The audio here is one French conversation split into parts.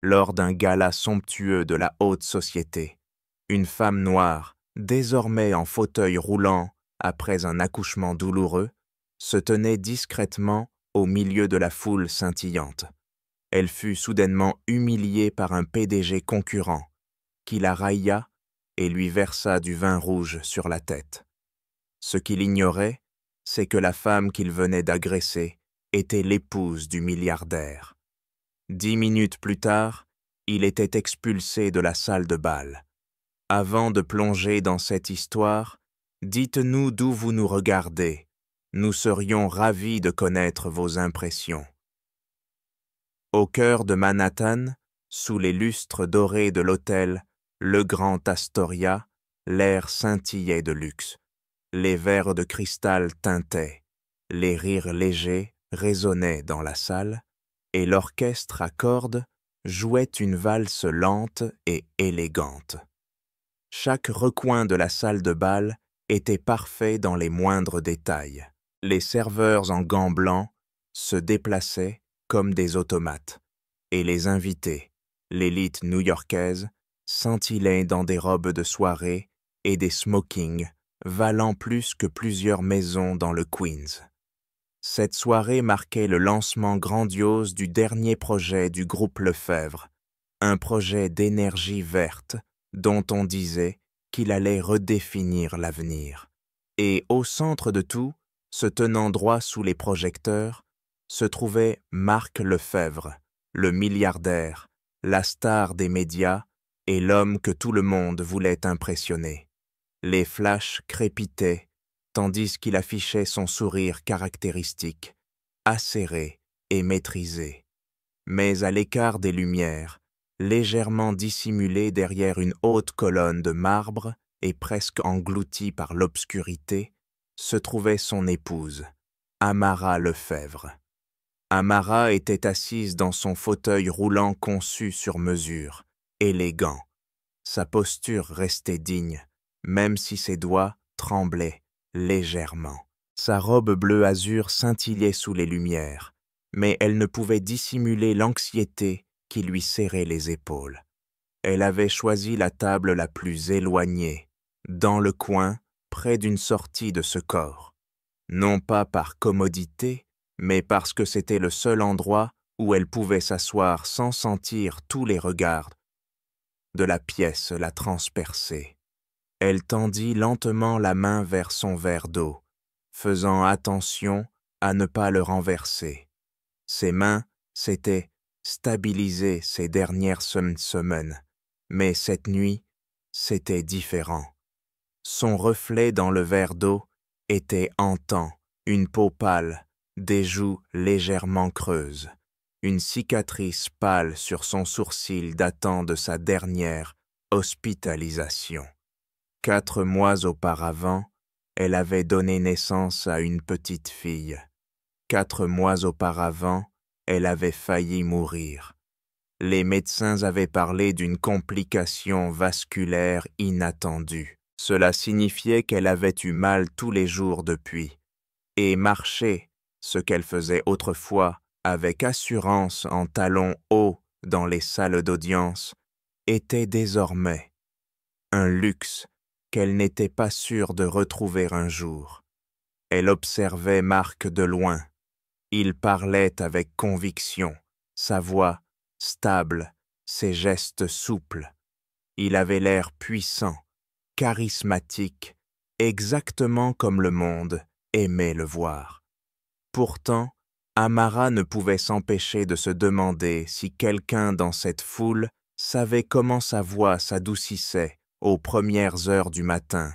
lors d'un gala somptueux de la haute société. Une femme noire, désormais en fauteuil roulant après un accouchement douloureux, se tenait discrètement au milieu de la foule scintillante. Elle fut soudainement humiliée par un PDG concurrent, qui la railla et lui versa du vin rouge sur la tête. Ce qu'il ignorait, c'est que la femme qu'il venait d'agresser était l'épouse du milliardaire. 10 minutes plus tard, il était expulsé de la salle de bal. Avant de plonger dans cette histoire, dites-nous d'où vous nous regardez. Nous serions ravis de connaître vos impressions. Au cœur de Manhattan, sous les lustres dorés de l'hôtel Le Grand Astoria, l'air scintillait de luxe. Les verres de cristal tintaient, les rires légers résonnaient dans la salle, et l'orchestre à cordes jouait une valse lente et élégante. Chaque recoin de la salle de bal était parfait dans les moindres détails. Les serveurs en gants blancs se déplaçaient comme des automates, et les invités, l'élite new-yorkaise, scintillaient dans des robes de soirée et des smokings valant plus que plusieurs maisons dans le Queens. Cette soirée marquait le lancement grandiose du dernier projet du groupe Lefebvre, un projet d'énergie verte dont on disait qu'il allait redéfinir l'avenir. Et au centre de tout, se tenant droit sous les projecteurs, se trouvait Marc Lefebvre, le milliardaire, la star des médias et l'homme que tout le monde voulait impressionner. Les flashs crépitaient, tandis qu'il affichait son sourire caractéristique, acéré et maîtrisé. Mais à l'écart des lumières, légèrement dissimulé derrière une haute colonne de marbre et presque englouti par l'obscurité, se trouvait son épouse, Amara Lefebvre. Amara était assise dans son fauteuil roulant conçu sur mesure, élégant. Sa posture restait digne, même si ses doigts tremblaient légèrement. Sa robe bleu azur scintillait sous les lumières, mais elle ne pouvait dissimuler l'anxiété qui lui serrait les épaules. Elle avait choisi la table la plus éloignée, dans le coin, près d'une sortie de ce corps. Non pas par commodité, mais parce que c'était le seul endroit où elle pouvait s'asseoir sans sentir tous les regards de la pièce la transpercer. Elle tendit lentement la main vers son verre d'eau, faisant attention à ne pas le renverser. Ses mains s'étaient stabilisées ces dernières semaines, mais cette nuit, c'était différent. Son reflet dans le verre d'eau était hantant, une peau pâle, des joues légèrement creuses, une cicatrice pâle sur son sourcil datant de sa dernière hospitalisation. 4 mois auparavant, elle avait donné naissance à une petite fille. 4 mois auparavant, elle avait failli mourir. Les médecins avaient parlé d'une complication vasculaire inattendue. Cela signifiait qu'elle avait eu mal tous les jours depuis. Et marcher, ce qu'elle faisait autrefois avec assurance en talons hauts dans les salles d'audience, était désormais un luxe qu'elle n'était pas sûre de retrouver un jour. Elle observait Marc de loin. Il parlait avec conviction, sa voix stable, ses gestes souples. Il avait l'air puissant, charismatique, exactement comme le monde aimait le voir. Pourtant, Amara ne pouvait s'empêcher de se demander si quelqu'un dans cette foule savait comment sa voix s'adoucissait aux premières heures du matin,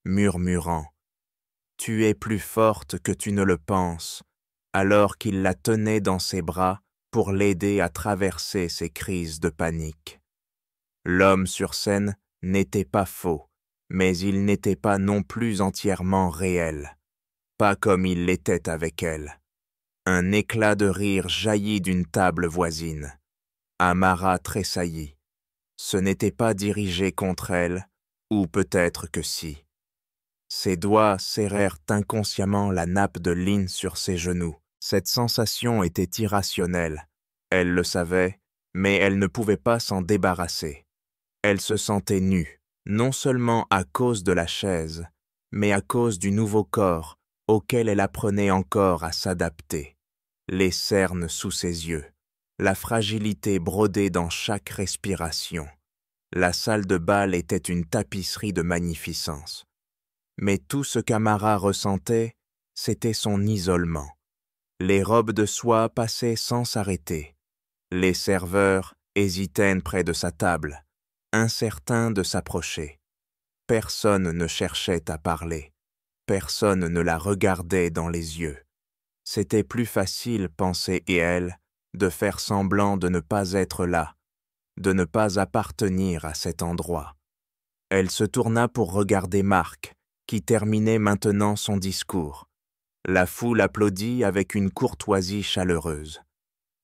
murmurant « Tu es plus forte que tu ne le penses », alors qu'il la tenait dans ses bras pour l'aider à traverser ses crises de panique. L'homme sur scène n'était pas faux, mais il n'était pas non plus entièrement réel, pas comme il l'était avec elle. Un éclat de rire jaillit d'une table voisine. Amara tressaillit. Ce n'était pas dirigé contre elle, ou peut-être que si. Ses doigts serrèrent inconsciemment la nappe de Lynn sur ses genoux. Cette sensation était irrationnelle. Elle le savait, mais elle ne pouvait pas s'en débarrasser. Elle se sentait nue, non seulement à cause de la chaise, mais à cause du nouveau corps auquel elle apprenait encore à s'adapter. Les cernes sous ses yeux, la fragilité brodée dans chaque respiration. La salle de bal était une tapisserie de magnificence. Mais tout ce qu'Amara ressentait, c'était son isolement. Les robes de soie passaient sans s'arrêter. Les serveurs hésitaient près de sa table, incertains de s'approcher. Personne ne cherchait à parler. Personne ne la regardait dans les yeux. C'était plus facile, pensait elle, de faire semblant de ne pas être là, de ne pas appartenir à cet endroit. Elle se tourna pour regarder Marc, qui terminait maintenant son discours. La foule applaudit avec une courtoisie chaleureuse.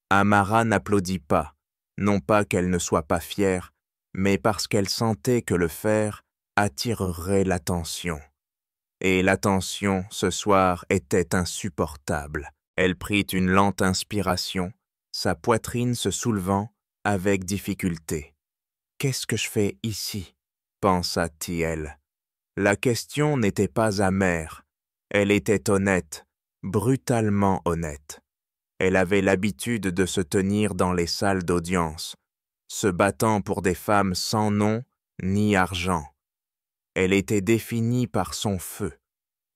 Amara n'applaudit pas, non pas qu'elle ne soit pas fière, mais parce qu'elle sentait que le faire attirerait l'attention. Et l'attention, ce soir, était insupportable. Elle prit une lente inspiration, sa poitrine se soulevant avec difficulté. « Qu'est-ce que je fais ici ?» pensa-t-elle. La question n'était pas amère, elle était honnête, brutalement honnête. Elle avait l'habitude de se tenir dans les salles d'audience, se battant pour des femmes sans nom ni argent. Elle était définie par son feu.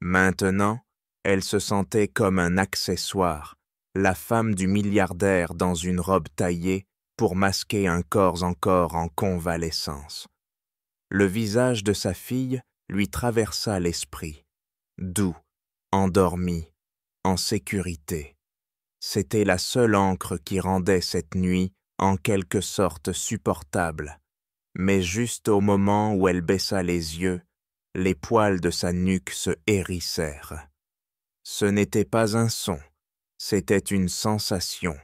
Maintenant, elle se sentait comme un accessoire, la femme du milliardaire dans une robe taillée pour masquer un corps encore en convalescence. Le visage de sa fille lui traversa l'esprit, doux, endormi, en sécurité. C'était la seule encre qui rendait cette nuit en quelque sorte supportable, mais juste au moment où elle baissa les yeux, les poils de sa nuque se hérissèrent. Ce n'était pas un son, c'était une sensation,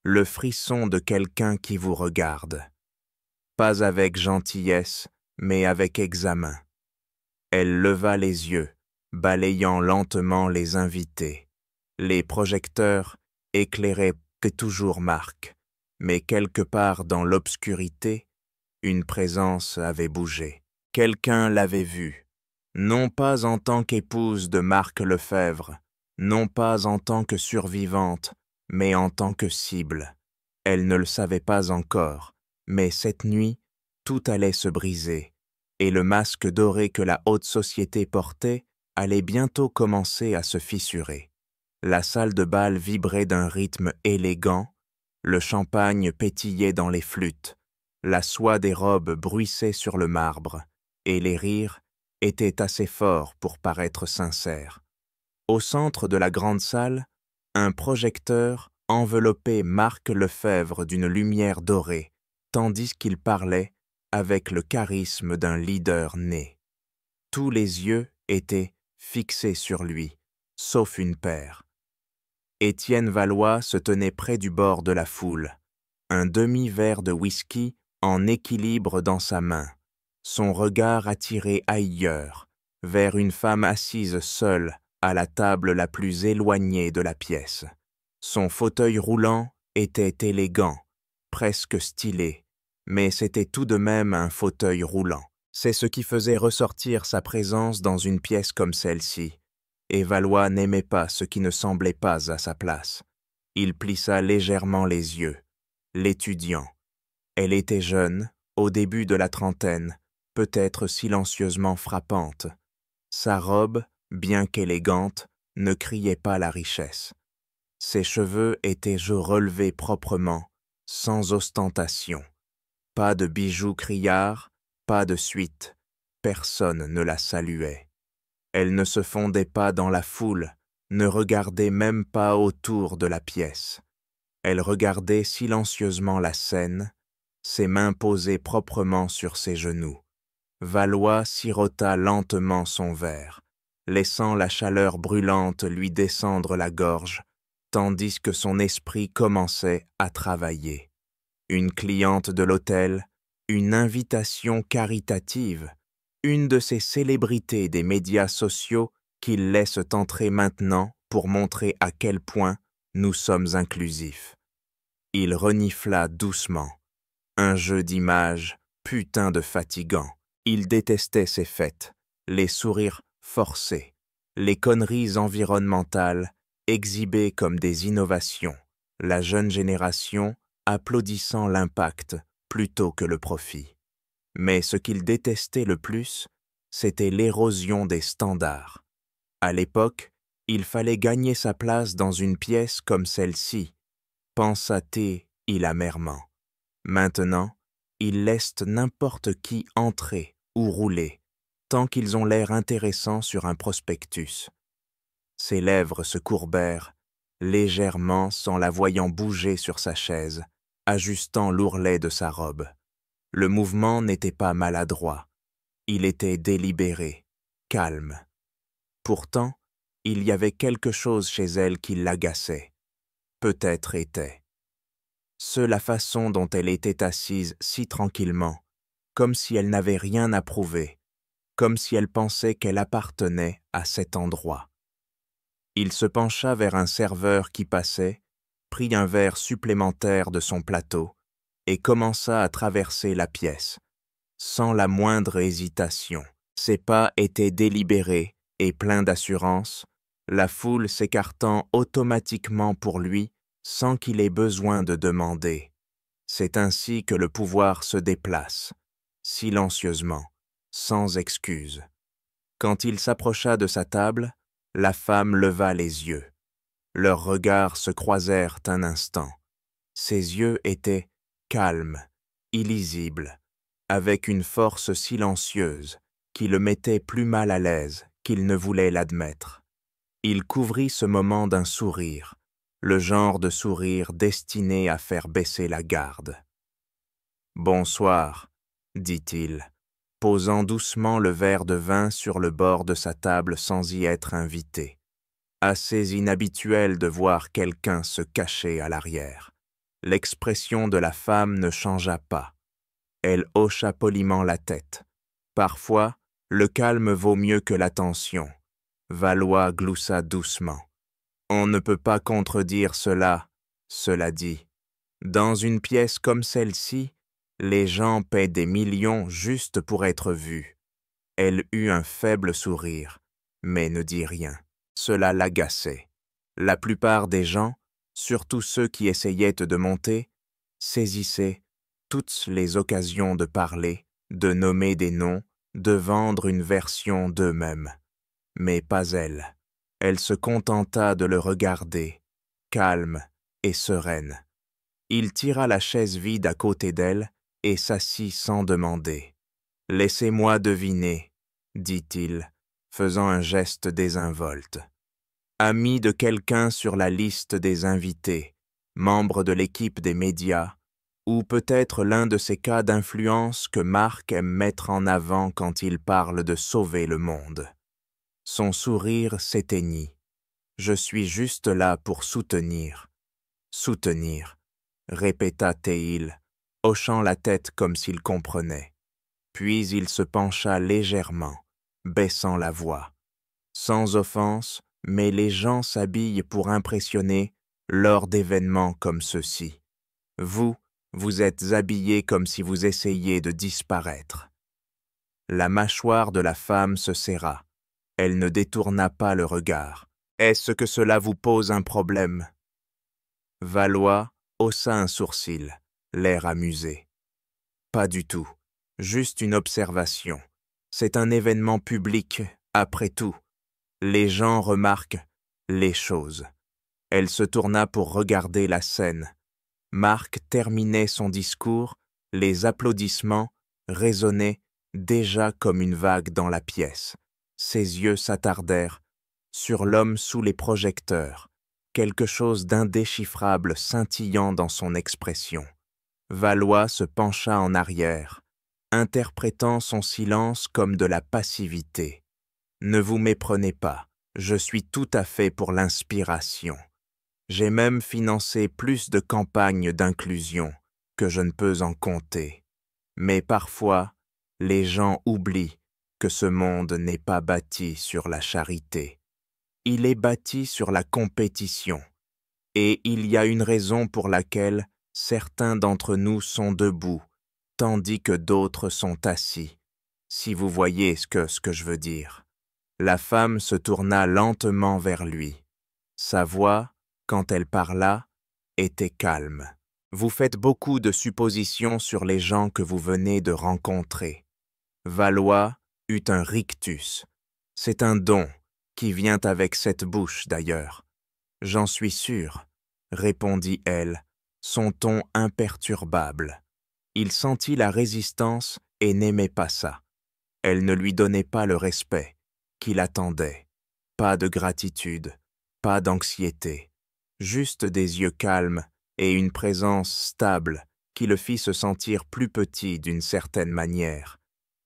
le frisson de quelqu'un qui vous regarde. Pas avec gentillesse, mais avec examen. Elle leva les yeux, balayant lentement les invités. Les projecteurs éclairaient que toujours Marc, mais quelque part dans l'obscurité, une présence avait bougé. Quelqu'un l'avait vue, non pas en tant qu'épouse de Marc Lefebvre, non pas en tant que survivante, mais en tant que cible. Elle ne le savait pas encore, mais cette nuit, tout allait se briser, et le masque doré que la haute société portait allait bientôt commencer à se fissurer. La salle de bal vibrait d'un rythme élégant, le champagne pétillait dans les flûtes, la soie des robes bruissait sur le marbre, et les rires étaient assez forts pour paraître sincères. Au centre de la grande salle, un projecteur enveloppait Marc Lefebvre d'une lumière dorée, tandis qu'il parlait avec le charisme d'un leader né. Tous les yeux étaient fixés sur lui, sauf une paire. Étienne Valois se tenait près du bord de la foule, un demi-verre de whisky en équilibre dans sa main, son regard attiré ailleurs, vers une femme assise seule à la table la plus éloignée de la pièce. Son fauteuil roulant était élégant, presque stylé, mais c'était tout de même un fauteuil roulant. C'est ce qui faisait ressortir sa présence dans une pièce comme celle-ci, et Valois n'aimait pas ce qui ne semblait pas à sa place. Il plissa légèrement les yeux. L'étudiant. Elle était jeune, au début de la trentaine, peut-être silencieusement frappante. Sa robe, bien qu'élégante, ne criait pas la richesse. Ses cheveux étaient relevés proprement, sans ostentation. Pas de bijoux criards, pas de suite. Personne ne la saluait. Elle ne se fondait pas dans la foule, ne regardait même pas autour de la pièce. Elle regardait silencieusement la scène, ses mains posées proprement sur ses genoux. Valois sirota lentement son verre, laissant la chaleur brûlante lui descendre la gorge, tandis que son esprit commençait à travailler. Une cliente de l'hôtel, une invitation caritative, une de ces célébrités des médias sociaux qu'ils laissent entrer maintenant pour montrer à quel point nous sommes inclusifs. Il renifla doucement. Un jeu d'images, putain de fatigant. Il détestait ces fêtes, les sourires forcés, les conneries environnementales exhibées comme des innovations, la jeune génération applaudissant l'impact plutôt que le profit. Mais ce qu'il détestait le plus, c'était l'érosion des standards. À l'époque, il fallait gagner sa place dans une pièce comme celle-ci, pensa-t-il amèrement. Maintenant, il laisse n'importe qui entrer ou rouler, tant qu'ils ont l'air intéressants sur un prospectus. Ses lèvres se courbèrent, légèrement sans la voyant bouger sur sa chaise, ajustant l'ourlet de sa robe. Le mouvement n'était pas maladroit, il était délibéré, calme. Pourtant, il y avait quelque chose chez elle qui l'agaçait. Peut-être était. La façon dont elle était assise si tranquillement, comme si elle n'avait rien à prouver, comme si elle pensait qu'elle appartenait à cet endroit. Il se pencha vers un serveur qui passait, prit un verre supplémentaire de son plateau et commença à traverser la pièce, sans la moindre hésitation. Ses pas étaient délibérés et pleins d'assurance, la foule s'écartant automatiquement pour lui sans qu'il ait besoin de demander. C'est ainsi que le pouvoir se déplace, silencieusement, sans excuse. Quand il s'approcha de sa table, la femme leva les yeux. Leurs regards se croisèrent un instant. Ses yeux étaient calmes, illisibles, avec une force silencieuse qui le mettait plus mal à l'aise qu'il ne voulait l'admettre. Il couvrit ce moment d'un sourire, le genre de sourire destiné à faire baisser la garde. « Bonsoir, dit-il, posant doucement le verre de vin sur le bord de sa table sans y être invité. Assez inhabituel de voir quelqu'un se cacher à l'arrière. L'expression de la femme ne changea pas. Elle hocha poliment la tête. Parfois, le calme vaut mieux que l'attention. Valois gloussa doucement. On ne peut pas contredire cela, cela dit. Dans une pièce comme celle-ci, les gens paient des millions juste pour être vus. Elle eut un faible sourire, mais ne dit rien. Cela l'agaçait. La plupart des gens, surtout ceux qui essayaient de monter, saisissaient toutes les occasions de parler, de nommer des noms, de vendre une version d'eux-mêmes. Mais pas elle. Elle se contenta de le regarder, calme et sereine. Il tira la chaise vide à côté d'elle et s'assit sans demander. « Laissez-moi deviner, » dit-il, faisant un geste désinvolte. « Ami de quelqu'un sur la liste des invités, membre de l'équipe des médias, ou peut-être l'un de ces cas d'influence que Marc aime mettre en avant quand il parle de sauver le monde. » Son sourire s'éteignit. « Je suis juste là pour soutenir. »« Soutenir », répéta-t-il, hochant la tête comme s'il comprenait. Puis il se pencha légèrement, baissant la voix. Sans offense, mais les gens s'habillent pour impressionner lors d'événements comme ceux-ci. Vous êtes habillés comme si vous essayiez de disparaître. La mâchoire de la femme se serra. Elle ne détourna pas le regard. « Est-ce que cela vous pose un problème ?» Valois haussa un sourcil, l'air amusé. « Pas du tout, juste une observation. C'est un événement public, après tout. Les gens remarquent les choses. » Elle se tourna pour regarder la scène. Marc terminait son discours, les applaudissements résonnaient déjà comme une vague dans la pièce. Ses yeux s'attardèrent sur l'homme sous les projecteurs, quelque chose d'indéchiffrable scintillant dans son expression. Valois se pencha en arrière, interprétant son silence comme de la passivité. « Ne vous méprenez pas, je suis tout à fait pour l'inspiration. J'ai même financé plus de campagnes d'inclusion que je ne peux en compter. Mais parfois, les gens oublient que ce monde n'est pas bâti sur la charité. Il est bâti sur la compétition. Et il y a une raison pour laquelle Certains d'entre nous sont debout, tandis que d'autres sont assis, si vous voyez ce que je veux dire. » La femme se tourna lentement vers lui. Sa voix, quand elle parla, était calme. « Vous faites beaucoup de suppositions sur les gens que vous venez de rencontrer. » Valois eut un rictus. « C'est un don qui vient avec cette bouche d'ailleurs. »« J'en suis sûre, » répondit-elle, son ton imperturbable. Il sentit la résistance et n'aimait pas ça. Elle ne lui donnait pas le respect qu'il attendait. Pas de gratitude, pas d'anxiété, juste des yeux calmes et une présence stable qui le fit se sentir plus petit d'une certaine manière,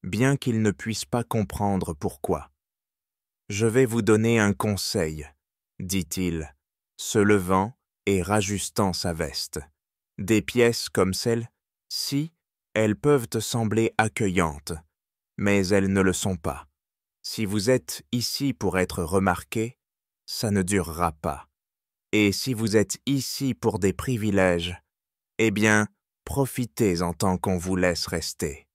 bien qu'il ne puisse pas comprendre pourquoi. « Je vais vous donner un conseil, » dit-il, se levant et rajustant sa veste. « Des pièces comme celle-ci, elles peuvent te sembler accueillantes, mais elles ne le sont pas. Si vous êtes ici pour être remarqué, ça ne durera pas. Et si vous êtes ici pour des privilèges, eh bien, profitez en tant qu'on vous laisse rester. »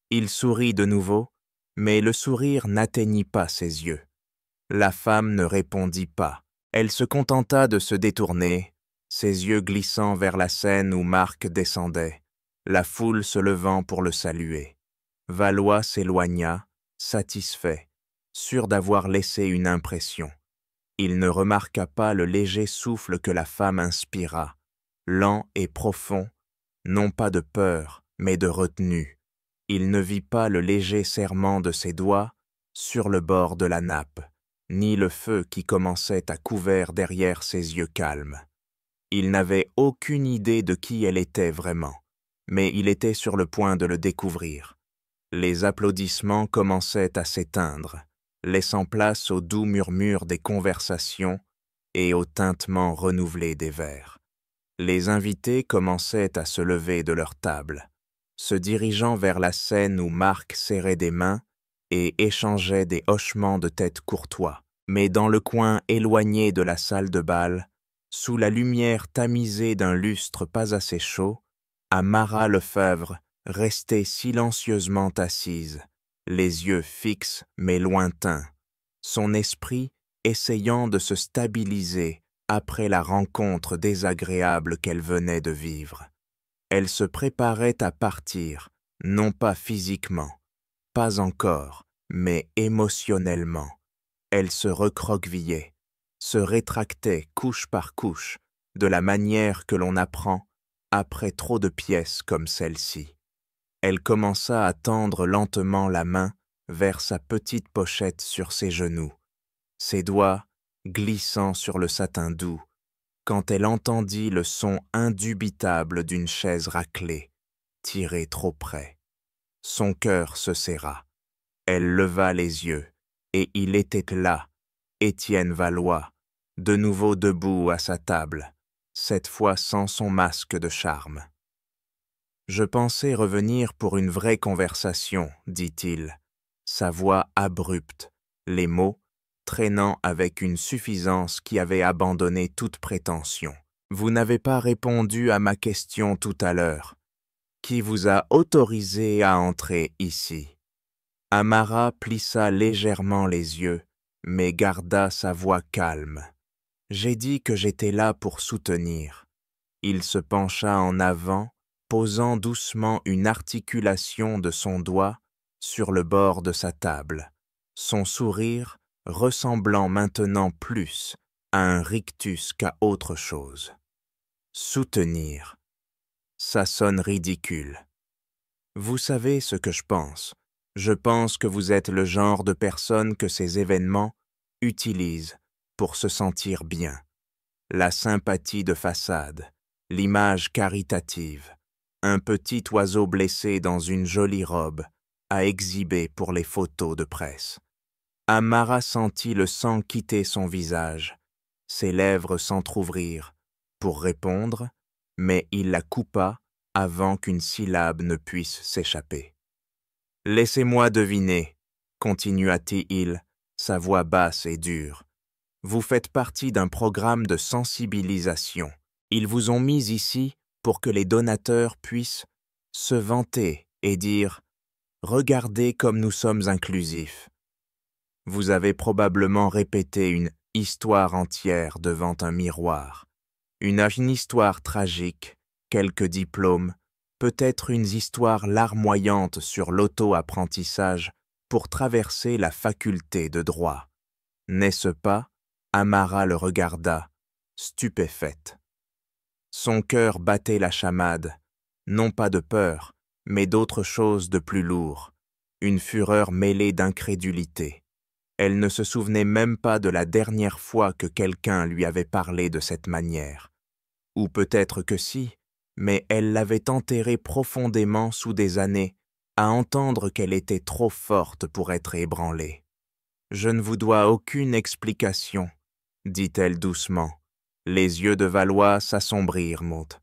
Il sourit de nouveau, mais le sourire n'atteignit pas ses yeux. La femme ne répondit pas. Elle se contenta de se détourner, ses yeux glissant vers la scène où Marc descendait, la foule se levant pour le saluer. Valois s'éloigna, satisfait, sûr d'avoir laissé une impression. Il ne remarqua pas le léger souffle que la femme inspira, lent et profond, non pas de peur, mais de retenue. Il ne vit pas le léger serrement de ses doigts sur le bord de la nappe, ni le feu qui commençait à couvert derrière ses yeux calmes. Il n'avait aucune idée de qui elle était vraiment, mais il était sur le point de le découvrir. Les applaudissements commençaient à s'éteindre, laissant place au doux murmure des conversations et au tintement renouvelé des verres. Les invités commençaient à se lever de leur table, se dirigeant vers la scène où Marc serrait des mains et échangeait des hochements de tête courtois. Mais dans le coin éloigné de la salle de bal, sous la lumière tamisée d'un lustre pas assez chaud, Amara Lefebvre restait silencieusement assise, les yeux fixes mais lointains, son esprit essayant de se stabiliser après la rencontre désagréable qu'elle venait de vivre. Elle se préparait à partir, non pas physiquement, pas encore, mais émotionnellement. Elle se recroquevillait, se rétractait couche par couche, de la manière que l'on apprend après trop de pièces comme celle-ci. Elle commença à tendre lentement la main vers sa petite pochette sur ses genoux, ses doigts glissant sur le satin doux, quand elle entendit le son indubitable d'une chaise raclée, tirée trop près. Son cœur se serra. Elle leva les yeux, et il était là, Étienne Valois, de nouveau debout à sa table, cette fois sans son masque de charme. « Je pensais revenir pour une vraie conversation, » dit-il, sa voix abrupte, les mots traînant avec une suffisance qui avait abandonné toute prétention. « Vous n'avez pas répondu à ma question tout à l'heure. Qui vous a autorisé à entrer ici ?» Amara plissa légèrement les yeux, mais garda sa voix calme. « J'ai dit que j'étais là pour soutenir. » Il se pencha en avant, posant doucement une articulation de son doigt sur le bord de sa table, son sourire ressemblant maintenant plus à un rictus qu'à autre chose. Soutenir. Ça sonne ridicule. Vous savez ce que je pense. Je pense que vous êtes le genre de personne que ces événements utilisent pour se sentir bien. La sympathie de façade, l'image caritative, un petit oiseau blessé dans une jolie robe à exhiber pour les photos de presse. Amara sentit le sang quitter son visage, ses lèvres s'entr'ouvrirent pour répondre, mais il la coupa avant qu'une syllabe ne puisse s'échapper. « Laissez-moi deviner, » continua-t-il, sa voix basse et dure. « Vous faites partie d'un programme de sensibilisation. Ils vous ont mis ici pour que les donateurs puissent se vanter et dire « Regardez comme nous sommes inclusifs ». Vous avez probablement répété une histoire entière devant un miroir, une histoire tragique, quelques diplômes, peut-être une histoire larmoyante sur l'auto-apprentissage pour traverser la faculté de droit. N'est-ce pas? Amara le regarda, stupéfaite. Son cœur battait la chamade, non pas de peur, mais d'autre chose de plus lourd, une fureur mêlée d'incrédulité. Elle ne se souvenait même pas de la dernière fois que quelqu'un lui avait parlé de cette manière. Ou peut-être que si, mais elle l'avait enterrée profondément sous des années, à entendre qu'elle était trop forte pour être ébranlée. « Je ne vous dois aucune explication, » dit-elle doucement. Les yeux de Valois s'assombrirent, Maud.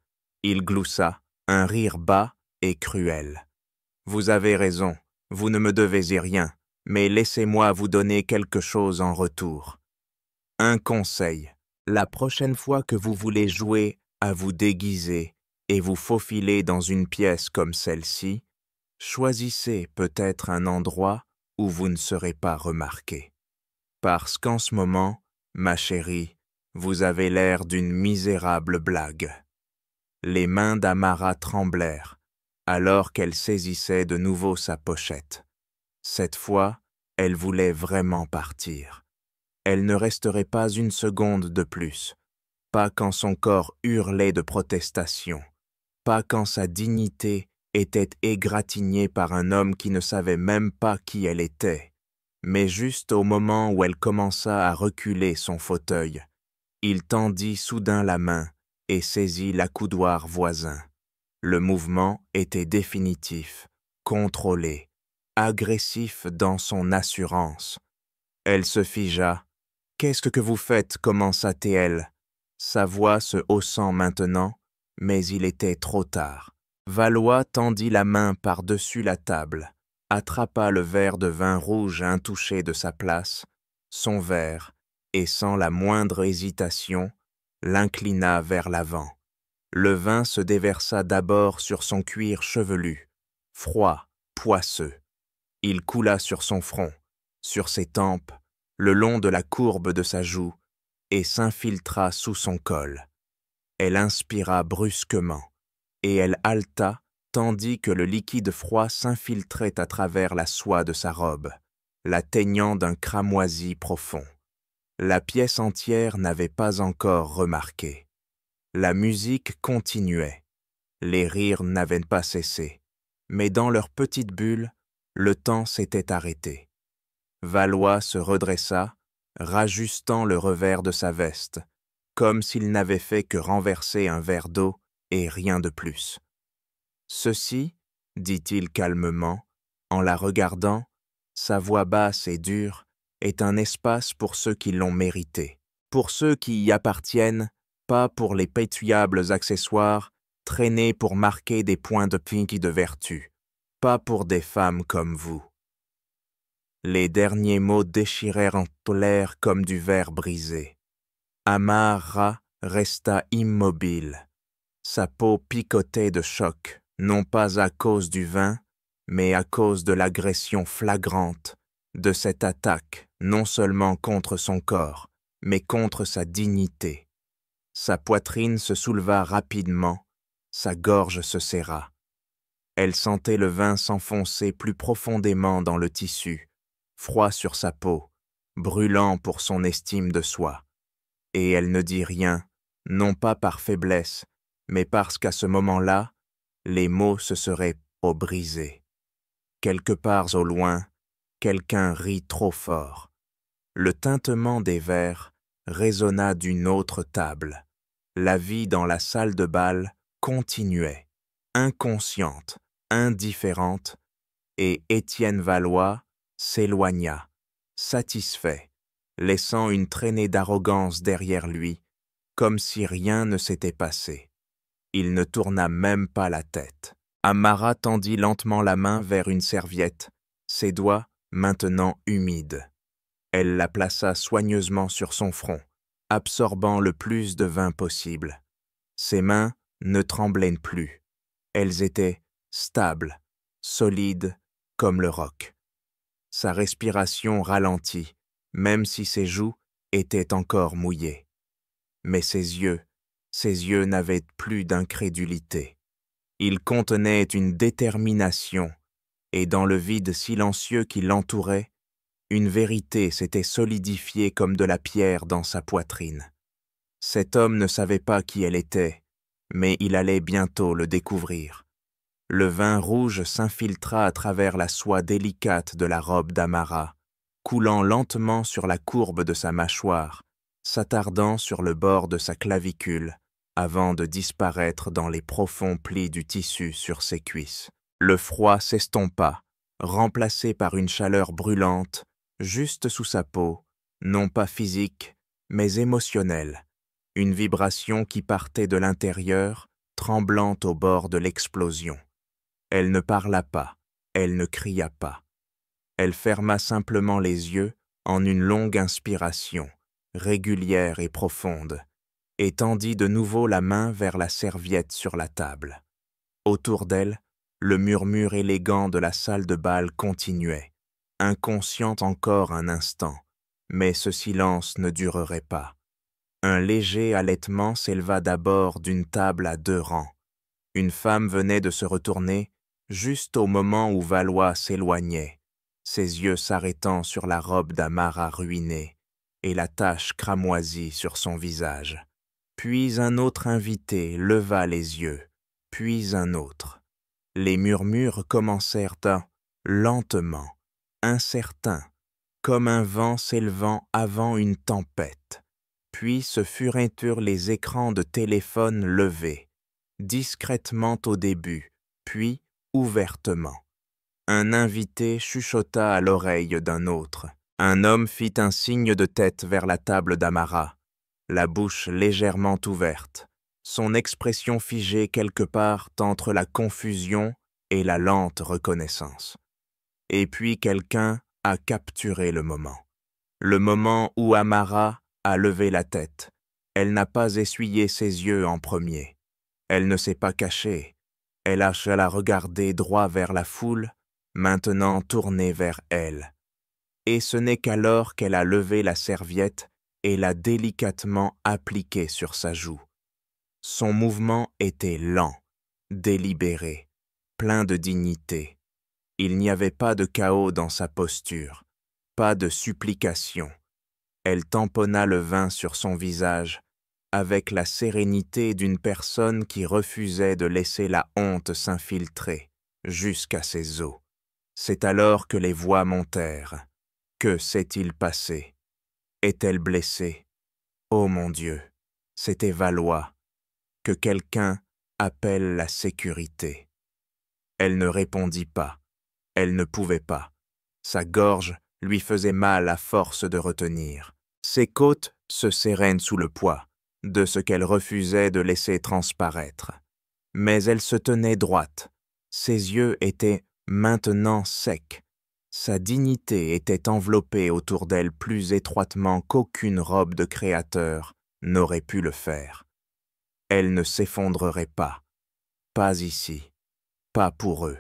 Il gloussa, un rire bas et cruel. « Vous avez raison, vous ne me devez rien, mais laissez-moi vous donner quelque chose en retour. Un conseil, la prochaine fois que vous voulez jouer à vous déguiser et vous faufiler dans une pièce comme celle-ci, choisissez peut-être un endroit où vous ne serez pas remarqué. Parce qu'en ce moment, ma chérie, vous avez l'air d'une misérable blague. » Les mains d'Amara tremblèrent, alors qu'elle saisissait de nouveau sa pochette. Cette fois, elle voulait vraiment partir. Elle ne resterait pas une seconde de plus, pas quand son corps hurlait de protestation, pas quand sa dignité était égratignée par un homme qui ne savait même pas qui elle était, mais juste au moment où elle commença à reculer son fauteuil, il tendit soudain la main et saisit l'accoudoir voisin. Le mouvement était définitif, contrôlé, agressif dans son assurance. Elle se figea. « Qu'est-ce que vous faites » commença-t-elle, sa voix se haussant maintenant, mais il était trop tard. Valois tendit la main par-dessus la table, attrapa le verre de vin rouge intouché de sa place, son verre, et sans la moindre hésitation, l'inclina vers l'avant. Le vin se déversa d'abord sur son cuir chevelu, froid, poisseux. Il coula sur son front, sur ses tempes, le long de la courbe de sa joue, et s'infiltra sous son col. Elle inspira brusquement, et elle haleta tandis que le liquide froid s'infiltrait à travers la soie de sa robe, la teignant d'un cramoisi profond. La pièce entière n'avait pas encore remarqué. La musique continuait. Les rires n'avaient pas cessé, mais dans leur petite bulle, le temps s'était arrêté. Valois se redressa, rajustant le revers de sa veste, comme s'il n'avait fait que renverser un verre d'eau et rien de plus. « Ceci, dit-il calmement, en la regardant, sa voix basse et dure, est un espace pour ceux qui l'ont mérité, pour ceux qui y appartiennent, pas pour les pitoyables accessoires traînés pour marquer des points de pinky de vertu, pas pour des femmes comme vous. » Les derniers mots déchirèrent en l'air comme du verre brisé. Amara resta immobile. Sa peau picotait de choc, non pas à cause du vin, mais à cause de l'agression flagrante, de cette attaque non seulement contre son corps, mais contre sa dignité. Sa poitrine se souleva rapidement, sa gorge se serra. Elle sentait le vin s'enfoncer plus profondément dans le tissu, froid sur sa peau, brûlant pour son estime de soi. Et elle ne dit rien, non pas par faiblesse, mais parce qu'à ce moment-là, les mots se seraient brisés. Quelque part au loin, quelqu'un rit trop fort. Le tintement des verres résonna d'une autre table. La vie dans la salle de bal continuait, inconsciente, indifférente, et Étienne Valois s'éloigna, satisfait, laissant une traînée d'arrogance derrière lui, comme si rien ne s'était passé. Il ne tourna même pas la tête. Amara tendit lentement la main vers une serviette, ses doigts maintenant humides. Elle la plaça soigneusement sur son front, absorbant le plus de vin possible. Ses mains, ne tremblaient plus. Elles étaient stables, solides comme le roc. Sa respiration ralentit, même si ses joues étaient encore mouillées. Mais ses yeux n'avaient plus d'incrédulité. Ils contenaient une détermination, et dans le vide silencieux qui l'entourait, une vérité s'était solidifiée comme de la pierre dans sa poitrine. Cet homme ne savait pas qui elle était, mais il allait bientôt le découvrir. Le vin rouge s'infiltra à travers la soie délicate de la robe d'Amara, coulant lentement sur la courbe de sa mâchoire, s'attardant sur le bord de sa clavicule, avant de disparaître dans les profonds plis du tissu sur ses cuisses. Le froid s'estompa, remplacé par une chaleur brûlante, juste sous sa peau, non pas physique, mais émotionnelle, une vibration qui partait de l'intérieur, tremblante au bord de l'explosion. Elle ne parla pas, elle ne cria pas. Elle ferma simplement les yeux en une longue inspiration, régulière et profonde, et tendit de nouveau la main vers la serviette sur la table. Autour d'elle, le murmure élégant de la salle de bal continuait, inconscient encore un instant, mais ce silence ne durerait pas. Un léger halètement s'éleva d'abord d'une table à 2 rangs. Une femme venait de se retourner juste au moment où Valois s'éloignait, ses yeux s'arrêtant sur la robe d'Amara ruinée et la tache cramoisie sur son visage. Puis un autre invité leva les yeux, puis un autre. Les murmures commencèrent lentement, incertains, comme un vent s'élevant avant une tempête. Puis ce furent les écrans de téléphone levés, discrètement au début, puis ouvertement. Un invité chuchota à l'oreille d'un autre. Un homme fit un signe de tête vers la table d'Amara, la bouche légèrement ouverte, son expression figée quelque part entre la confusion et la lente reconnaissance. Et puis quelqu'un a capturé le moment où Amara a levé la tête. Elle n'a pas essuyé ses yeux en premier. Elle ne s'est pas cachée. Elle a regardé droit vers la foule, maintenant tournée vers elle. Et ce n'est qu'alors qu'elle a levé la serviette et l'a délicatement appliquée sur sa joue. Son mouvement était lent, délibéré, plein de dignité. Il n'y avait pas de chaos dans sa posture, pas de supplication. Elle tamponna le vin sur son visage avec la sérénité d'une personne qui refusait de laisser la honte s'infiltrer jusqu'à ses os. C'est alors que les voix montèrent. Que s'est-il passé? Est-elle blessée? Oh mon Dieu, c'était Valois. Que quelqu'un appelle la sécurité. Elle ne répondit pas. Elle ne pouvait pas. Sa gorge lui faisait mal à force de retenir. Ses côtes se serraient sous le poids de ce qu'elle refusait de laisser transparaître. Mais elle se tenait droite. Ses yeux étaient maintenant secs. Sa dignité était enveloppée autour d'elle plus étroitement qu'aucune robe de créateur n'aurait pu le faire. Elle ne s'effondrerait pas. Pas ici. Pas pour eux.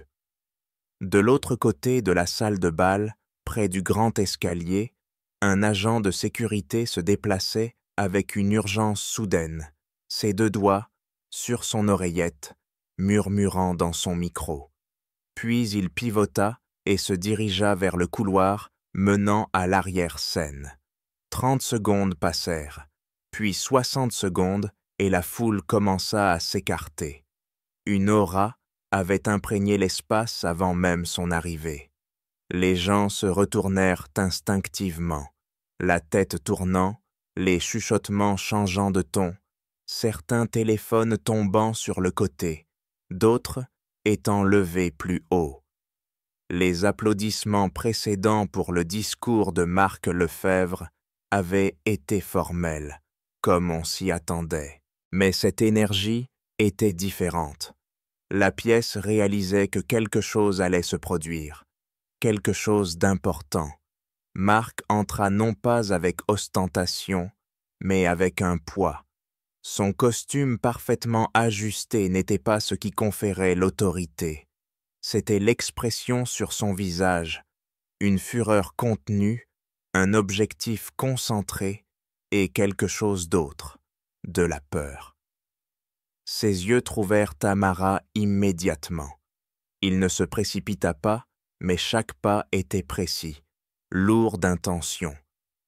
De l'autre côté de la salle de bal, près du grand escalier, un agent de sécurité se déplaçait avec une urgence soudaine, ses 2 doigts sur son oreillette, murmurant dans son micro. Puis il pivota et se dirigea vers le couloir menant à l'arrière-scène. 30 secondes passèrent, puis 60 secondes et la foule commença à s'écarter. Une aura avait imprégné l'espace avant même son arrivée. Les gens se retournèrent instinctivement, la tête tournant, les chuchotements changeant de ton, certains téléphones tombant sur le côté, d'autres étant levés plus haut. Les applaudissements précédents pour le discours de Marc Lefebvre avaient été formels, comme on s'y attendait. Mais cette énergie était différente. La pièce réalisait que quelque chose allait se produire, quelque chose d'important. Marc entra non pas avec ostentation, mais avec un poids. Son costume parfaitement ajusté n'était pas ce qui conférait l'autorité. C'était l'expression sur son visage, une fureur contenue, un objectif concentré et quelque chose d'autre, de la peur. Ses yeux trouvèrent Tamara immédiatement. Il ne se précipita pas, mais chaque pas était précis, lourd d'intention.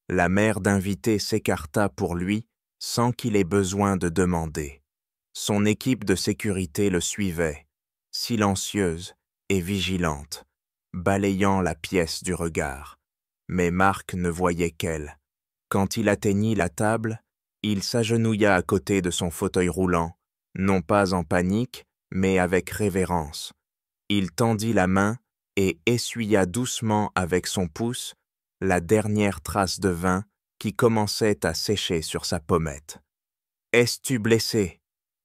La mère d'invité s'écarta pour lui sans qu'il ait besoin de demander. Son équipe de sécurité le suivait, silencieuse et vigilante, balayant la pièce du regard. Mais Marc ne voyait qu'elle. Quand il atteignit la table, il s'agenouilla à côté de son fauteuil roulant, non pas en panique, mais avec révérence. Il tendit la main et essuya doucement avec son pouce la dernière trace de vin qui commençait à sécher sur sa pommette. « Es-tu blessé ?»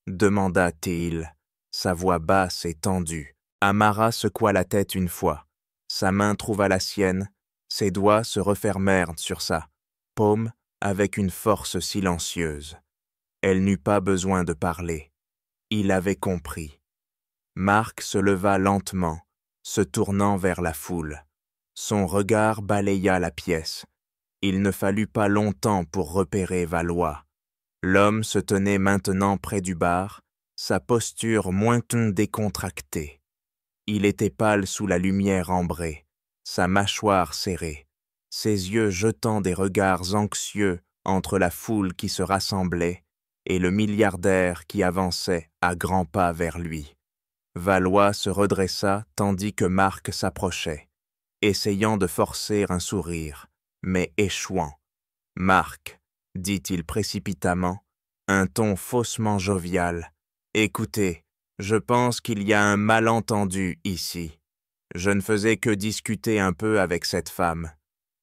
demanda Théil, sa voix basse et tendue. Amara secoua la tête une fois. Sa main trouva la sienne, ses doigts se refermèrent sur sa paume avec une force silencieuse. Elle n'eut pas besoin de parler. Il avait compris. Marc se leva lentement, se tournant vers la foule. Son regard balaya la pièce. Il ne fallut pas longtemps pour repérer Valois. L'homme se tenait maintenant près du bar, sa posture moins décontractée. Il était pâle sous la lumière ambrée, sa mâchoire serrée, ses yeux jetant des regards anxieux entre la foule qui se rassemblait et le milliardaire qui avançait à grands pas vers lui. Valois se redressa tandis que Marc s'approchait, essayant de forcer un sourire, mais échouant. « Marc, » dit-il précipitamment, un ton faussement jovial, « écoutez, je pense qu'il y a un malentendu ici. Je ne faisais que discuter un peu avec cette femme. »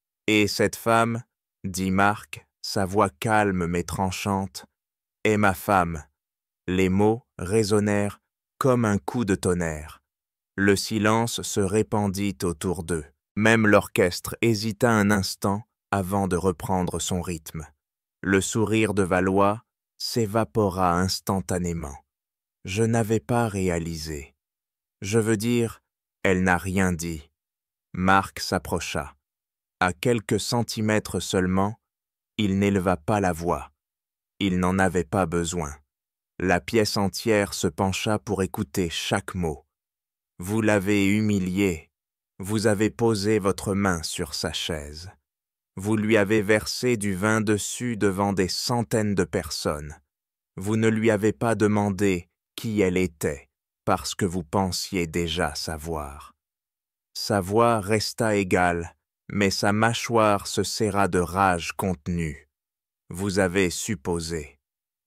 « Et cette femme, » dit Marc, sa voix calme mais tranchante, « est ma femme. » Les mots résonnèrent comme un coup de tonnerre. Le silence se répandit autour d'eux. Même l'orchestre hésita un instant avant de reprendre son rythme. Le sourire de Valois s'évapora instantanément. Je n'avais pas réalisé. Je veux dire, elle n'a rien dit. Marc s'approcha. À quelques centimètres seulement, il n'éleva pas la voix. Il n'en avait pas besoin. La pièce entière se pencha pour écouter chaque mot. Vous l'avez humilié. Vous avez posé votre main sur sa chaise. Vous lui avez versé du vin dessus devant des centaines de personnes. Vous ne lui avez pas demandé qui elle était, parce que vous pensiez déjà savoir. Sa voix resta égale, mais sa mâchoire se serra de rage contenue. Vous avez supposé.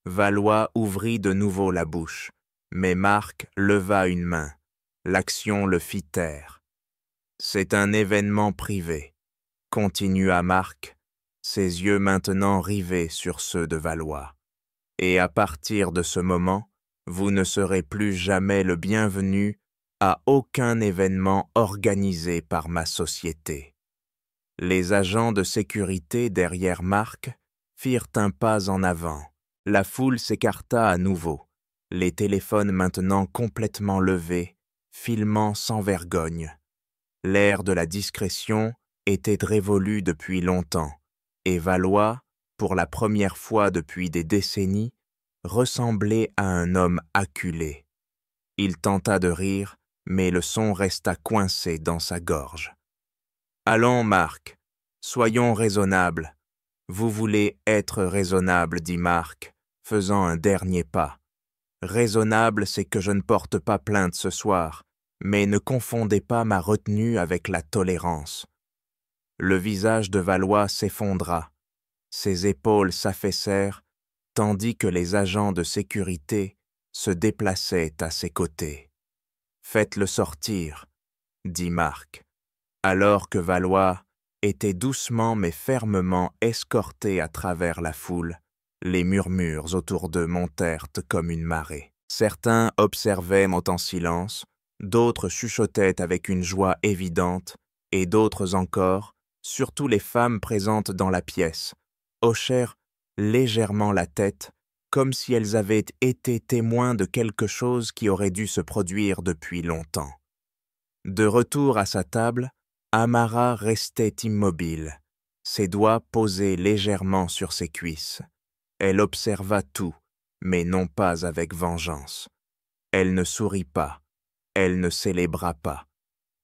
Valois ouvrit de nouveau la bouche, mais Marc leva une main. L'action le fit taire. C'est un événement privé, continua Marc, ses yeux maintenant rivés sur ceux de Valois. Et à partir de ce moment, vous ne serez plus jamais le bienvenu à aucun événement organisé par ma société. Les agents de sécurité derrière Marc firent un pas en avant. La foule s'écarta à nouveau, les téléphones maintenant complètement levés, filmant sans vergogne. L'ère de la discrétion était révolue depuis longtemps, et Valois, pour la première fois depuis des décennies, ressemblait à un homme acculé. Il tenta de rire, mais le son resta coincé dans sa gorge. « Allons, Marc, soyons raisonnables. »« Vous voulez être raisonnable, » dit Marc, faisant un dernier pas. « Raisonnable, c'est que je ne porte pas plainte ce soir, mais ne confondez pas ma retenue avec la tolérance. » Le visage de Valois s'effondra, ses épaules s'affaissèrent, tandis que les agents de sécurité se déplaçaient à ses côtés. « Faites-le sortir, » dit Marc, alors que Valois était doucement mais fermement escorté à travers la foule. Les murmures autour d'eux montèrent comme une marée. Certains observaient en silence, d'autres chuchotaient avec une joie évidente, et d'autres encore, surtout les femmes présentes dans la pièce, hochèrent légèrement la tête comme si elles avaient été témoins de quelque chose qui aurait dû se produire depuis longtemps. De retour à sa table, Amara restait immobile, ses doigts posés légèrement sur ses cuisses. Elle observa tout, mais non pas avec vengeance. Elle ne sourit pas, elle ne célébra pas.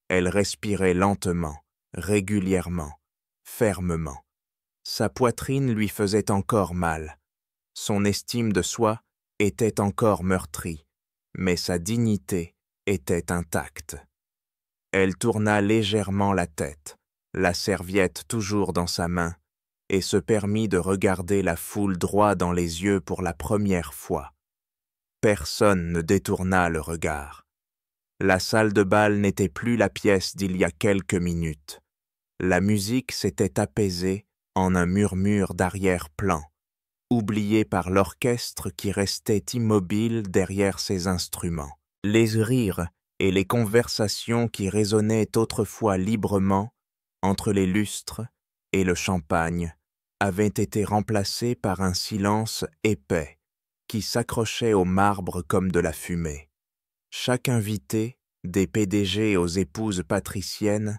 Elle respirait lentement, régulièrement, fermement. Sa poitrine lui faisait encore mal. Son estime de soi était encore meurtrie, mais sa dignité était intacte. Elle tourna légèrement la tête, la serviette toujours dans sa main, et se permit de regarder la foule droit dans les yeux pour la première fois. Personne ne détourna le regard. La salle de bal n'était plus la pièce d'il y a quelques minutes. La musique s'était apaisée en un murmure d'arrière-plan, oublié par l'orchestre qui restait immobile derrière ses instruments. Les rires et les conversations qui résonnaient autrefois librement entre les lustres et le champagne avaient été remplacés par un silence épais qui s'accrochait au marbre comme de la fumée. Chaque invité, des PDG aux épouses patriciennes,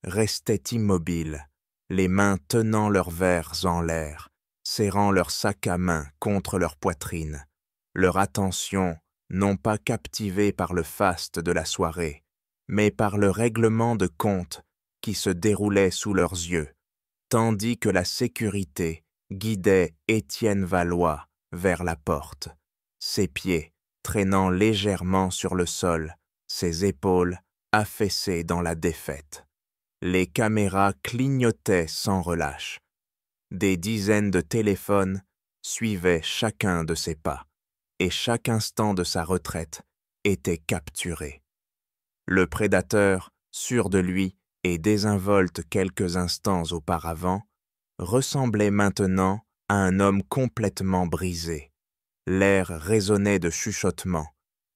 restait immobile, les mains tenant leurs verres en l'air, serrant leur sac à main contre leur poitrine, leur attention non pas captivée par le faste de la soirée, mais par le règlement de compte qui se déroulait sous leurs yeux, tandis que la sécurité guidait Étienne Valois vers la porte, ses pieds traînant légèrement sur le sol, ses épaules affaissées dans la défaite. Les caméras clignotaient sans relâche. Des dizaines de téléphones suivaient chacun de ses pas, et chaque instant de sa retraite était capturé. Le prédateur, sûr de lui et désinvolte quelques instants auparavant, ressemblait maintenant à un homme complètement brisé. L'air résonnait de chuchotements,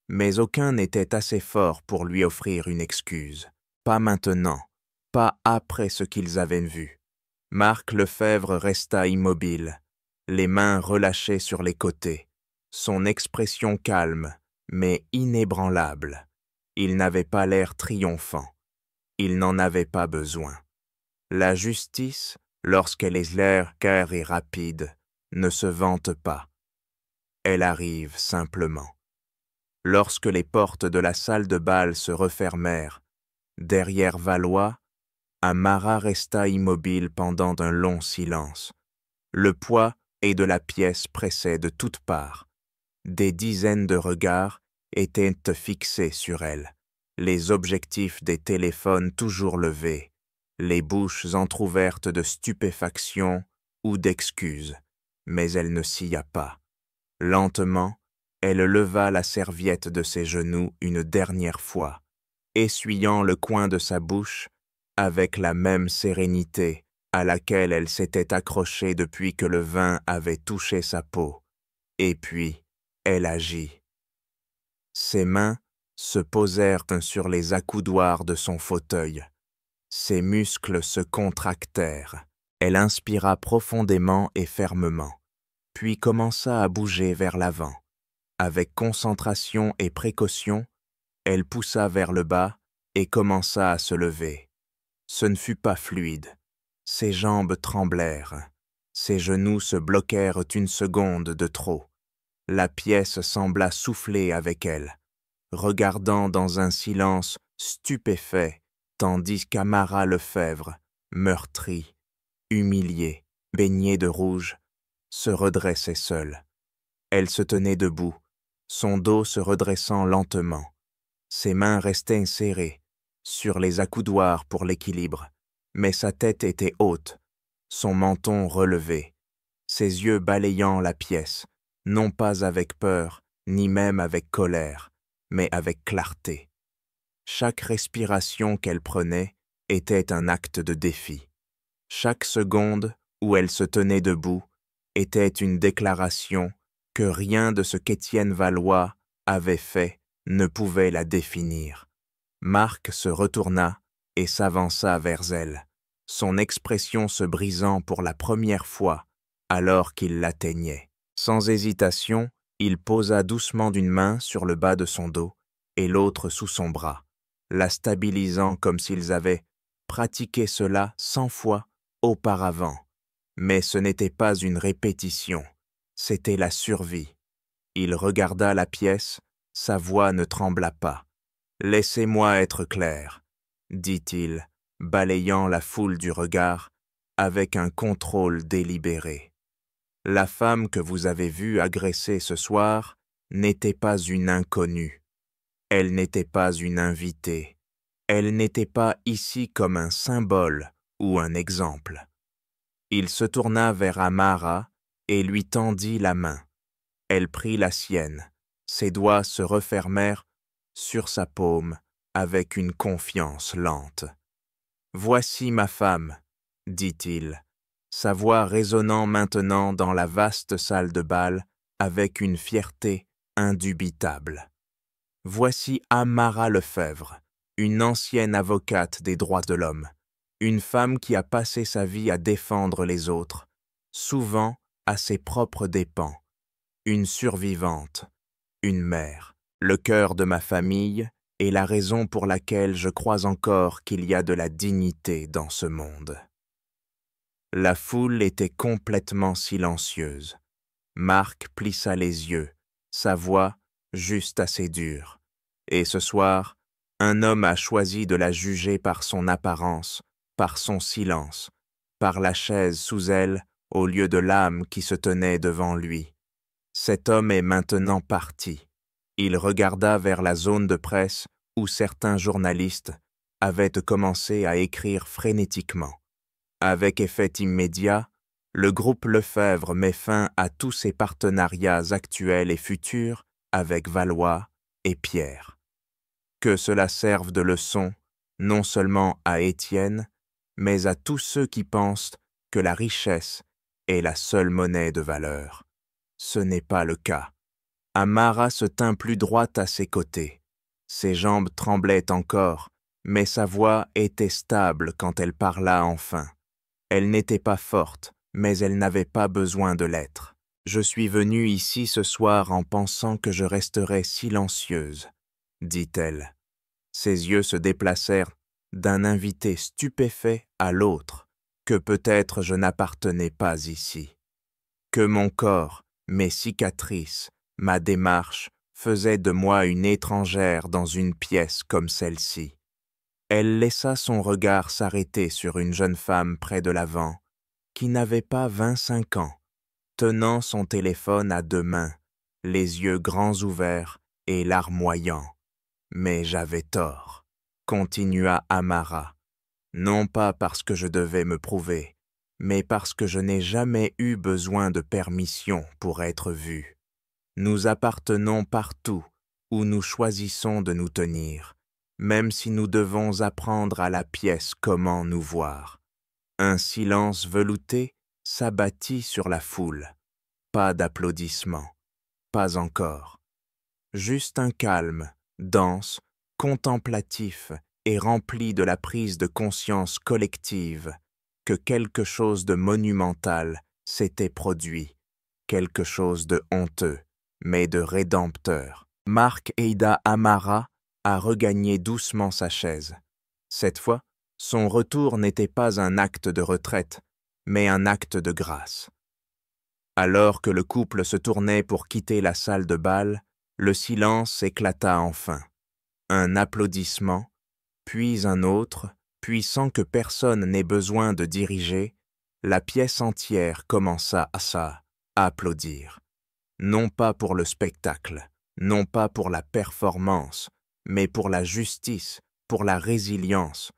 mais aucun n'était assez fort pour lui offrir une excuse. Pas maintenant, pas après ce qu'ils avaient vu. Marc Lefebvre resta immobile, les mains relâchées sur les côtés, son expression calme, mais inébranlable. Il n'avait pas l'air triomphant. Il n'en avait pas besoin. La justice, lorsqu'elle est claire et rapide, ne se vante pas. Elle arrive simplement. Lorsque les portes de la salle de bal se refermèrent, derrière Valois, Amara resta immobile pendant un long silence. Le poids et de la pièce pressaient de toutes parts. Des dizaines de regards étaient fixés sur elle, les objectifs des téléphones toujours levés, les bouches entr'ouvertes de stupéfaction ou d'excuses, mais elle ne sia pas. Lentement, elle leva la serviette de ses genoux une dernière fois, essuyant le coin de sa bouche avec la même sérénité à laquelle elle s'était accrochée depuis que le vin avait touché sa peau. Et puis, elle agit. Ses mains se posèrent sur les accoudoirs de son fauteuil. Ses muscles se contractèrent. Elle inspira profondément et fermement, puis commença à bouger vers l'avant. Avec concentration et précaution, elle poussa vers le bas et commença à se lever. Ce ne fut pas fluide. Ses jambes tremblèrent. Ses genoux se bloquèrent une seconde de trop. La pièce sembla souffler avec elle, regardant dans un silence stupéfait, tandis qu'Amara Lefebvre, meurtrie, humiliée, baignée de rouge, se redressait seule. Elle se tenait debout, son dos se redressant lentement. Ses mains restaient serrées, sur les accoudoirs pour l'équilibre, mais sa tête était haute, son menton relevé, ses yeux balayant la pièce, non pas avec peur, ni même avec colère, mais avec clarté. Chaque respiration qu'elle prenait était un acte de défi. Chaque seconde où elle se tenait debout était une déclaration que rien de ce qu'Étienne Valois avait fait ne pouvait la définir. Marc se retourna et s'avança vers elle, son expression se brisant pour la première fois alors qu'il l'atteignait. Sans hésitation, il posa doucement d'une main sur le bas de son dos et l'autre sous son bras, la stabilisant comme s'ils avaient pratiqué cela 100 fois auparavant. Mais ce n'était pas une répétition, c'était la survie. Il regarda la pièce, sa voix ne trembla pas. « Laissez-moi être clair, » dit-il, balayant la foule du regard avec un contrôle délibéré. La femme que vous avez vue agresser ce soir n'était pas une inconnue. Elle n'était pas une invitée. Elle n'était pas ici comme un symbole ou un exemple. Il se tourna vers Amara et lui tendit la main. Elle prit la sienne. Ses doigts se refermèrent sur sa paume avec une confiance lente. « Voici ma femme, » dit-il, sa voix résonnant maintenant dans la vaste salle de bal avec une fierté indubitable. « Voici Amara Lefèvre, une ancienne avocate des droits de l'homme, une femme qui a passé sa vie à défendre les autres, souvent à ses propres dépens, une survivante, une mère, le cœur de ma famille et la raison pour laquelle je crois encore qu'il y a de la dignité dans ce monde. » La foule était complètement silencieuse. Marc plissa les yeux, sa voix juste assez dure. Et ce soir, un homme a choisi de la juger par son apparence, par son silence, par la chaise sous elle au lieu de l'âme qui se tenait devant lui. Cet homme est maintenant parti. Il regarda vers la zone de presse où certains journalistes avaient commencé à écrire frénétiquement. Avec effet immédiat, le groupe Lefèvre met fin à tous ses partenariats actuels et futurs avec Valois et Pierre. Que cela serve de leçon non seulement à Étienne, mais à tous ceux qui pensent que la richesse est la seule monnaie de valeur. Ce n'est pas le cas. Amara se tint plus droite à ses côtés. Ses jambes tremblaient encore, mais sa voix était stable quand elle parla enfin. Elle n'était pas forte, mais elle n'avait pas besoin de l'être. Je suis venue ici ce soir en pensant que je resterais silencieuse, dit-elle. Ses yeux se déplacèrent d'un invité stupéfait à l'autre, que peut-être je n'appartenais pas ici. Que mon corps, mes cicatrices, ma démarche faisaient de moi une étrangère dans une pièce comme celle-ci. Elle laissa son regard s'arrêter sur une jeune femme près de l'avant, qui n'avait pas 25 ans, tenant son téléphone à 2 mains, les yeux grands ouverts et larmoyants. « Mais j'avais tort, » continua Amara, « non pas parce que je devais me prouver, mais parce que je n'ai jamais eu besoin de permission pour être vue. Nous appartenons partout où nous choisissons de nous tenir, même si nous devons apprendre à la pièce comment nous voir. » Un silence velouté s'abattit sur la foule. Pas d'applaudissements, pas encore. Juste un calme, dense, contemplatif et rempli de la prise de conscience collective que quelque chose de monumental s'était produit, quelque chose de honteux, mais de rédempteur. Marc aida Amara à regagner doucement sa chaise. Cette fois, son retour n'était pas un acte de retraite, mais un acte de grâce. Alors que le couple se tournait pour quitter la salle de bal, le silence éclata enfin. Un applaudissement, puis un autre, puis sans que personne n'ait besoin de diriger, la pièce entière commença à applaudir. Non pas pour le spectacle, non pas pour la performance, mais pour la justice, pour la résilience,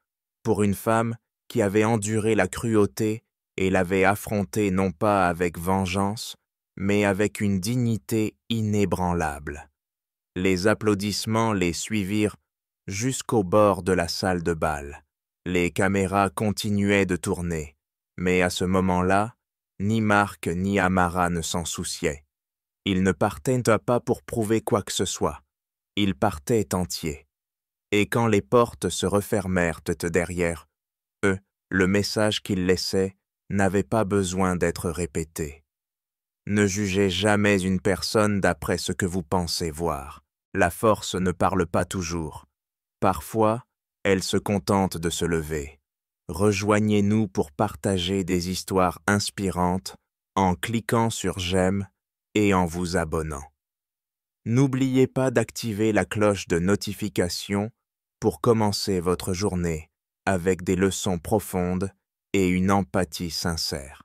pour une femme qui avait enduré la cruauté et l'avait affrontée non pas avec vengeance, mais avec une dignité inébranlable. Les applaudissements les suivirent jusqu'au bord de la salle de bal. Les caméras continuaient de tourner, mais à ce moment-là, ni Marc ni Amara ne s'en souciaient. Ils ne partaient pas pour prouver quoi que ce soit. Ils partaient entiers. Et quand les portes se refermèrent derrière eux, le message qu'ils laissaient n'avait pas besoin d'être répété. Ne jugez jamais une personne d'après ce que vous pensez voir. La force ne parle pas toujours. Parfois, elle se contente de se lever. Rejoignez-nous pour partager des histoires inspirantes en cliquant sur j'aime et en vous abonnant. N'oubliez pas d'activer la cloche de notification pour commencer votre journée avec des leçons profondes et une empathie sincère.